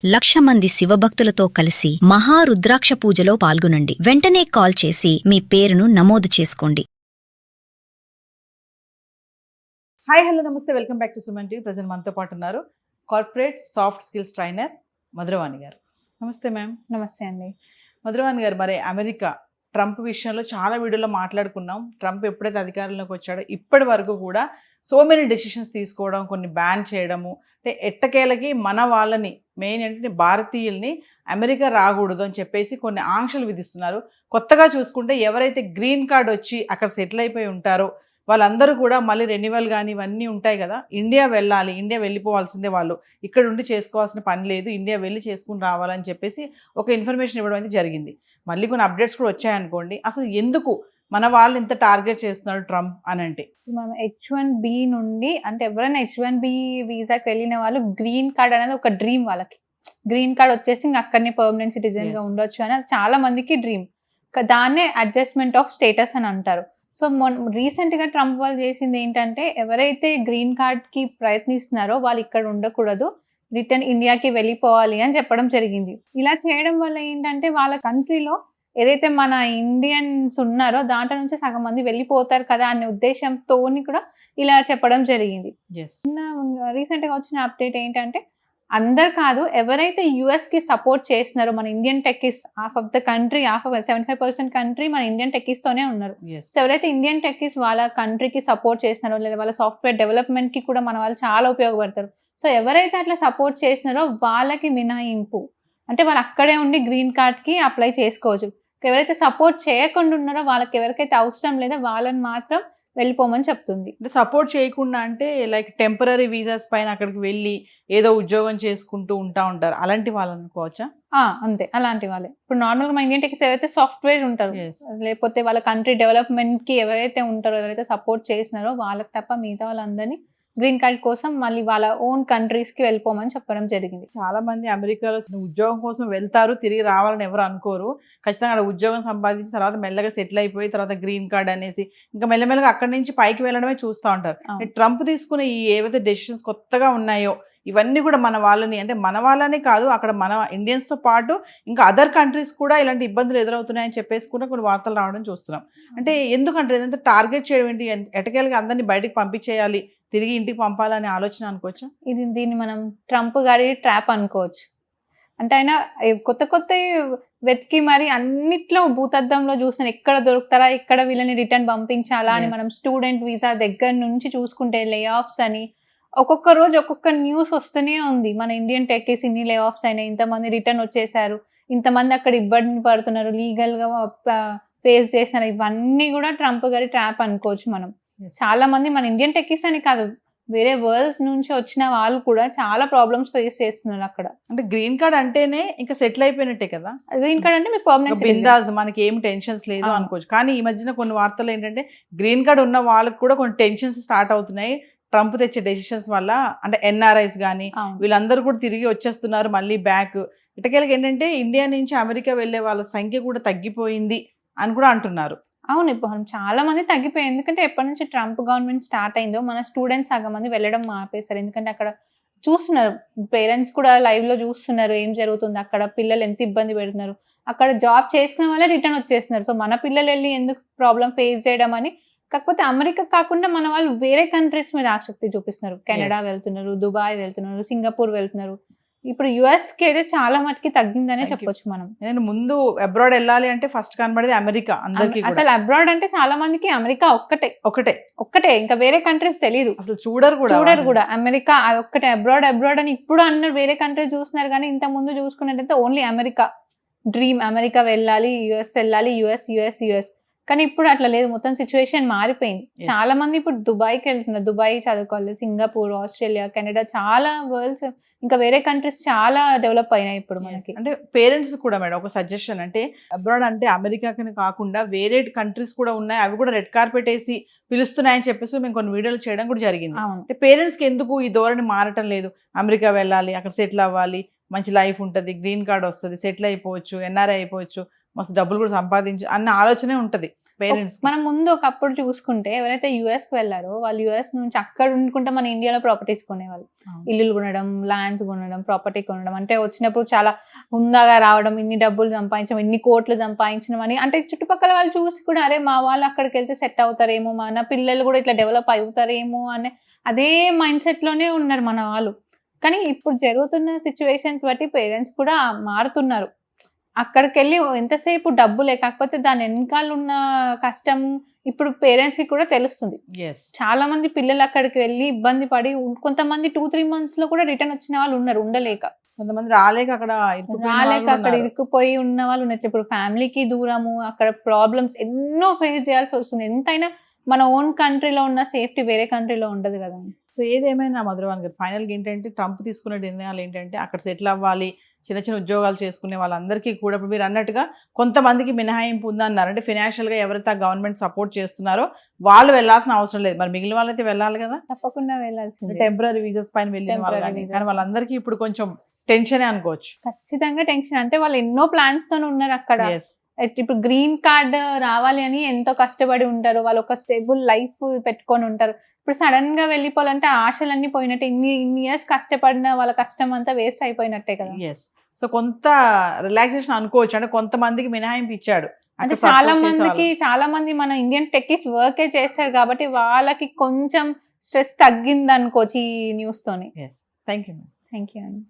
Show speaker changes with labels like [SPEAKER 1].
[SPEAKER 1] 1,00,000 మంది శివభక్తులతో కలిసి మహారుద్రాక్ష పూజలో పాల్గొనండి. వెంటనే కాల్ చేసి మీ పేరును నమోదు చేసుకోండి.
[SPEAKER 2] హాయ్ హలో నమస్తే, welcome back to Suman TV. Present మనతో పాటు ఉన్నారు corporate soft skills trainer Madhuravani గారు. నమస్తే మ్యామ్.
[SPEAKER 3] నమస్తే అండి.
[SPEAKER 2] మధురవాణి గారు, మరి అమెరికా ట్రంప్ విషయంలో చాలా వీడియోలో మాట్లాడుకున్నాం. ట్రంప్ ఎప్పుడైతే అధికారంలోకి వచ్చాడో ఇప్పటి వరకు కూడా సో మెనీ డెసిషన్స్ తీసుకోవడం, కొన్ని బ్యాన్ చేయడము, అంటే ఎట్టకేలకి మన వాళ్ళని, మెయిన్ ఏంటంటే భారతీయుల్ని అమెరికా రాకూడదు అని చెప్పేసి కొన్ని ఆంక్షలు విధిస్తున్నారు. కొత్తగా చూసుకుంటే ఎవరైతే గ్రీన్ కార్డ్ వచ్చి అక్కడ సెటిల్ అయిపోయి ఉంటారో వాళ్ళందరూ కూడా మళ్ళీ రెన్యువల్ కానీ ఇవన్నీ ఉంటాయి కదా, ఇండియా వెళ్ళాలి, ఇండియా వెళ్ళిపోవాల్సిందే, వాళ్ళు ఇక్కడ ఉండి చేసుకోవాల్సిన పని లేదు, ఇండియా వెళ్ళి చేసుకుని రావాలని చెప్పేసి ఒక ఇన్ఫర్మేషన్ ఇవ్వడం అయితే జరిగింది. మళ్ళీ కొన్ని అప్డేట్స్ కూడా వచ్చాయనుకోండి. అసలు ఎందుకు మన వాళ్ళు ఇంత టార్గెట్ చేస్తున్నాడు ట్రంప్ అని అంటే,
[SPEAKER 3] మనం H1B నుండి, అంటే ఎవరైనా H1B వీసాకి వెళ్ళిన వాళ్ళు గ్రీన్ కార్డ్ అనేది ఒక డ్రీమ్. వాళ్ళకి గ్రీన్ కార్డ్ వచ్చేసి ఇంకా అక్కడనే పర్మనెంట్ సిటిజన్ గా ఉండొచ్చు అని చాలా మందికి డ్రీమ్. దాన్నే అడ్జస్ట్మెంట్ ఆఫ్ స్టేటస్ అని అంటారు. సో రీసెంట్ గా ట్రంప్ వాళ్ళు చేసింది ఏంటంటే, ఎవరైతే గ్రీన్ కార్డ్ కి ప్రయత్నిస్తున్నారో వాళ్ళు ఇక్కడ ఉండకూడదు, రిటర్న్ ఇండియాకి వెళ్ళిపోవాలి అని చెప్పడం జరిగింది. ఇలా చేయడం వల్ల ఏంటంటే వాళ్ళ కంట్రీలో ఏదైతే మన ఇండియన్స్ ఉన్నారో దాంట్లో నుంచి సగం మంది వెళ్ళిపోతారు కదా అనే ఉద్దేశంతో కూడా ఇలా చెప్పడం జరిగింది. రీసెంట్ గా వచ్చిన అప్డేట్ ఏంటంటే, అందరు కాదు, ఎవరైతే యుఎస్ కి సపోర్ట్ చేస్తున్నారో మన Indian techies, half of the country, 75% country మన ఇండియన్ టెక్కీస్ తోనే ఉన్నారు. సో ఎవరైతే ఇండియన్ టెక్కీస్ వాళ్ళ కంట్రీకి సపోర్ట్ చేస్తున్నారో, లేదా వాళ్ళ సాఫ్ట్వేర్ డెవలప్మెంట్ కి కూడా మన వాళ్ళు చాలా ఉపయోగపడతారు. సో ఎవరైతే అట్లా సపోర్ట్ చేస్తున్నారో వాళ్ళకి మినహాయింపు, అంటే వాళ్ళు అక్కడే ఉండి గ్రీన్ కార్డ్ కి అప్లై చేసుకోవచ్చు. ఎవరైతే సపోర్ట్ చేయకుండా ఉన్నారో, వాళ్ళకి ఎవరికైతే అవసరం లేదో వాళ్ళని మాత్రం వెళ్ళిపోమని చెప్తుంది.
[SPEAKER 2] అంటే సపోర్ట్ చేయకుండా అంటే లైక్ టెంపరీ వీసాస్ పైన అక్కడికి వెళ్ళి ఏదో ఉద్యోగం చేసుకుంటూ ఉంటారు, అలాంటి వాళ్ళు అనుకోవచ్చా?
[SPEAKER 3] అంతే, అలాంటి వాళ్ళే. ఇప్పుడు నార్మల్ గా మన ఇండియన్ టెక్కీస్ ఎవరైతే సాఫ్ట్వేర్ ఉంటారు, లేకపోతే వాళ్ళ కంట్రీ డెవలప్మెంట్ కి ఎవరైతే ఉంటారో, ఎవరైతే సపోర్ట్ చేస్తున్నారో వాళ్ళకి తప్ప మిగతా వాళ్ళందరినీ గ్రీన్ కార్డ్ కోసం మళ్ళీ వాళ్ళ ఓన్ కంట్రీస్ కి వెళ్ళిపోమని చెప్పడం జరిగింది.
[SPEAKER 2] చాలా మంది అమెరికాలో ఉద్యోగం కోసం వెళ్తారు, తిరిగి రావాలని ఎవరు అనుకోరు. ఖచ్చితంగా అక్కడ ఉద్యోగం సంపాదించిన తర్వాత మెల్లగా సెటిల్ అయిపోయి తర్వాత గ్రీన్ కార్డ్ అనేసి ఇంకా మెల్లమెల్లగా అక్కడి నుంచి పైకి వెళ్ళడమే చూస్తూ ఉంటారు. ట్రంప్ తీసుకున్న ఈ ఏవైతే డెసిషన్స్ కొత్తగా ఉన్నాయో ఇవన్నీ కూడా మన వాళ్ళని, అంటే మన వాళ్ళని కాదు, అక్కడ మన ఇండియన్స్ తో పాటు ఇంకా అదర్ కంట్రీస్ కూడా ఇలాంటి ఇబ్బందులు ఎదురవుతున్నాయని చెప్పేసి కూడా కొన్ని వార్తలు రావడం చూస్తున్నాం. అంటే ఎందుకంటే ఏదంటే టార్గెట్ చేయడం ఏంటి, ఎటకేళ్ళకి అందరినీ బయటకు పంపించేయాలి, తిరిగి ఇంటికి పంపాలనే ఆలోచన అనుకోవచ్చు.
[SPEAKER 3] దీన్ని మనం ట్రంప్ గారి ట్రాప్ అనుకోవచ్చు. అంటే ఆయన కొత్త కొత్త వెతికి మరి అన్నిట్లో భూతద్దంలో చూసిన ఎక్కడ దొరుకుతారా, ఎక్కడ వీళ్ళని రిటర్న్ పంపించాలా అని. మనం స్టూడెంట్ వీసా దగ్గర నుంచి చూసుకుంటే లే ఆఫ్స్ అని ఒక్కొక్క రోజు ఒక్కొక్క న్యూస్ వస్తూనే ఉంది. మన ఇండియన్ టెక్కీస్ ఇన్ని లే ఆఫ్స్ అయినాయి, ఇంతమంది రిటర్న్ వచ్చేసారు, ఇంతమంది అక్కడ ఇబ్బంది పడుతున్నారు, లీగల్ గా ఫేస్ చేస్తున్నారు. ఇవన్నీ కూడా ట్రంప్ గారి ట్రాప్ అనుకోవచ్చు మనం. చాలా మంది మన ఇండియన్ టెక్కీస్ అని కాదు, వేరే వరల్డ్స్ నుంచి వచ్చిన వాళ్ళు కూడా చాలా ప్రాబ్లమ్స్ ఫేస్ చేస్తున్నారు అక్కడ.
[SPEAKER 2] అంటే గ్రీన్ కార్డ్ అంటేనే ఇంకా సెటిల్ అయిపోయినట్టే కదా.
[SPEAKER 3] గ్రీన్ కార్డ్ అంటే మీకు పర్మనెంట్
[SPEAKER 2] బిందాస్, మనకి ఏం టెన్షన్స్ లేదు అనుకోవచ్చు. కానీ ఈ మధ్యన కొన్ని వార్తలు ఏంటంటే గ్రీన్ కార్డ్ ఉన్న వాళ్ళకి కూడా కొన్ని టెన్షన్స్ స్టార్ట్ అవుతున్నాయి ట్రంప్ తెచ్చే డెసిషన్స్ వల్ల. అంటే ఎన్ఆర్ఐస్ కానీ వీళ్ళందరూ కూడా తిరిగి వచ్చేస్తున్నారు మళ్ళీ బ్యాక్. ఇటకేళ్ళకి ఏంటంటే ఇండియా నుంచి అమెరికా వెళ్ళే వాళ్ళ సంఖ్య కూడా తగ్గిపోయింది అని కూడా అంటున్నారు.
[SPEAKER 3] అవును, ఇప్పుడు చాలా మంది తగ్గిపోయాయి. ఎందుకంటే ఎప్పటి నుంచి ట్రంప్ గవర్నమెంట్ స్టార్ట్ అయిందో మన స్టూడెంట్స్ సగం మంది వెళ్ళడం ఆపేశారు. ఎందుకంటే అక్కడ చూస్తున్నారు, పేరెంట్స్ కూడా లైవ్ లో చూస్తున్నారు ఏం జరుగుతుంది అక్కడ, పిల్లలు ఎంత ఇబ్బంది పెడుతున్నారు. అక్కడ జాబ్ చేసుకునే వాళ్ళే రిటర్న్ వచ్చేస్తున్నారు. సో మన పిల్లలు వెళ్ళి ఎందుకు ప్రాబ్లం ఫేస్ చేయడం అని. కాకపోతే అమెరికా కాకుండా మన వాళ్ళు వేరే కంట్రీస్ మీద ఆసక్తి చూపిస్తున్నారు. కెనడా వెళ్తున్నారు, దుబాయ్ వెళ్తున్నారు, సింగపూర్ వెళ్తున్నారు. ఇప్పుడు యుఎస్ కి అయితే చాలా మటుకి తగ్గిందనే చెప్పొచ్చు మనం.
[SPEAKER 2] నేను ముందు అబ్రాడ్ వెళ్ళాలి అంటే ఫస్ట్ కనబడేది అమెరికా అందరికి.
[SPEAKER 3] అసలు అబ్రాడ్ అంటే చాలా మందికి అమెరికా ఒక్కటే, ఇంకా వేరే కంట్రీస్ తెలియదు,
[SPEAKER 2] అసలు చూడరు
[SPEAKER 3] కూడా. అమెరికా ఒక్కటే, అబ్రాడ్ అని ఇప్పుడు అన్నారు. వేరే కంట్రీస్ చూస్తున్నారు కానీ ఇంత ముందు చూసుకున్నట్టయితే ఓన్లీ అమెరికా డ్రీమ్. అమెరికా వెళ్ళాలి, యుఎస్ వెళ్ళాలి, యుఎస్. కానీ ఇప్పుడు అట్లా లేదు, మొత్తం సిచ్యువేషన్ మారిపోయింది. చాలా మంది ఇప్పుడు దుబాయ్కి వెళ్తున్నారు, దుబాయ్ చదువుకోవాలి, సింగపూర్, ఆస్ట్రేలియా, కెనడా, చాలా వరల్డ్స్ ఇంకా వేరే కంట్రీస్ చాలా డెవలప్ అయినాయి ఇప్పుడు మనకి.
[SPEAKER 2] అంటే పేరెంట్స్ కూడా మేడం ఒక సజెషన్, అంటే అబ్రాడ్ అంటే అమెరికాకి కాకుండా వేరే కంట్రీస్ కూడా ఉన్నాయి, అవి కూడా రెడ్ కార్పెట్ వేసి పిలుస్తున్నాయని చెప్పేసి మేము కొన్ని వీడియోలు చేయడం కూడా జరిగింది. అంటే పేరెంట్స్ కి ఎందుకు ఈ ధోరణి మారటం లేదు, అమెరికా వెళ్ళాలి, అక్కడ సెటిల్ అవ్వాలి, మంచి లైఫ్ ఉంటుంది, గ్రీన్ కార్డ్ వస్తుంది, సెటిల్ అయిపోవచ్చు, ఎన్ఆర్ఐ అయిపోవచ్చు, మస్తు డబ్బులు కూడా సంపాదించి అన్న ఆలోచనే ఉంటది పేరెంట్స్.
[SPEAKER 3] మనం ముందు ఒకప్పుడు చూసుకుంటే ఎవరైతే యుఎస్ కి వెళ్ళారో వాళ్ళు యుఎస్ నుంచి అక్కడ ఉండుకుంటే మన ఇండియాలో ప్రాపర్టీస్ కొనేవాళ్ళు, ఇల్లులు కొనడం, ల్యాండ్స్ కొనడం, ప్రాపర్టీ కొనడం. అంటే వచ్చినప్పుడు చాలా హుందాగా రావడం, ఇన్ని డబ్బులు సంపాదించడం, ఇన్ని కోట్లు సంపాదించడం అని, అంటే చుట్టుపక్కల వాళ్ళు చూసి కూడా అరే మా వాళ్ళు అక్కడికి వెళ్తే సెట్ అవుతారేమో, మన పిల్లలు కూడా ఇట్లా డెవలప్ అవుతారేమో అనే అదే మైండ్ సెట్ లోనే ఉన్నారు మన వాళ్ళు. కానీ ఇప్పుడు జరుగుతున్న సిచ్యువేషన్స్ బట్టి పేరెంట్స్ కూడా మారుతున్నారు. అక్కడికి వెళ్ళి ఎంతసేపు డబ్బులే, కాకపోతే దాని వెనకాల ఉన్న కష్టం ఇప్పుడు పేరెంట్స్ కి కూడా తెలుస్తుంది. చాలా మంది పిల్లలు అక్కడికి వెళ్ళి ఇబ్బంది పడి, కొంతమంది 2-3 months లో కూడా రిటర్న్ వచ్చిన వాళ్ళు ఉన్నారు, ఉండలేక.
[SPEAKER 2] కొంతమంది రాలేక అక్కడ
[SPEAKER 3] ఇరుక్కుపోయి ఉన్న వాళ్ళు ఉన్నారు. ఇప్పుడు ఫ్యామిలీకి దూరము, అక్కడ ప్రాబ్లమ్స్ ఎన్నో ఫేస్ చేయాల్సి వస్తుంది. ఎంతైనా మన ఓన్ కంట్రీలో ఉన్న సేఫ్టీ వేరే కంట్రీలో ఉండదు కదా.
[SPEAKER 2] సో ఏదేమైనా మధురవాణి గారు, ఫైనల్గా ఏంటంటే ట్రంప్ తీసుకునే నిర్ణయాలు ఏంటంటే అక్కడ సెటిల్ అవ్వాలి, చిన్న చిన్న ఉద్యోగాలు చేసుకునే వాళ్ళందరికీ కూడా ఇప్పుడు మీరు అన్నట్టుగా కొంతమందికి మినహాయింపు ఉందన్నారు. అంటే ఫినాన్షియల్గా ఎవరైతే గవర్నమెంట్ సపోర్ట్ చేస్తున్నారో వాళ్ళు వెళ్ళాల్సిన అవసరం లేదు, మరి మిగిలిన వాళ్ళైతే వెళ్ళాలి కదా.
[SPEAKER 3] తప్పకుండా వెళ్ళాల్సింది.
[SPEAKER 2] టెంపరీ వీసాస్ పైన వెళ్ళిన వాళ్ళు కానీ వాళ్ళందరికీ ఇప్పుడు కొంచెం టెన్షనే అనుకోవచ్చు.
[SPEAKER 3] ఖచ్చితంగా టెన్షన్. అంటే వాళ్ళు ఎన్నో ప్లాన్స్ తో ఉన్నారు అక్కడ. ఇప్పుడు గ్రీన్ కార్డ్ రావాలి అని ఎంతో కష్టపడి ఉంటారు, వాళ్ళు ఒక స్టేబుల్ లైఫ్ పెట్టుకొని ఉంటారు. ఇప్పుడు సడన్ గా వెళ్ళిపోవాలంటే ఆశలన్నీ పోయినట్టే, ఇన్ని ఇయర్స్ కష్టపడిన వాళ్ళ కష్టం అంతా వేస్ట్ అయిపోయినట్టే కదా.
[SPEAKER 2] సో కొంత రిలాక్సేషన్ అనుకోవచ్చు, అంటే కొంతమందికి మినహాయింపు ఇచ్చాడు.
[SPEAKER 3] అంటే చాలా మంది మన ఇండియన్ టెక్కీస్ వర్కే చేస్తారు కాబట్టి వాళ్ళకి కొంచెం స్ట్రెస్ తగ్గింది అనుకోవచ్చు ఈ న్యూస్ తోని.
[SPEAKER 2] Thank you.
[SPEAKER 3] థ్యాంక్ యూ అండి.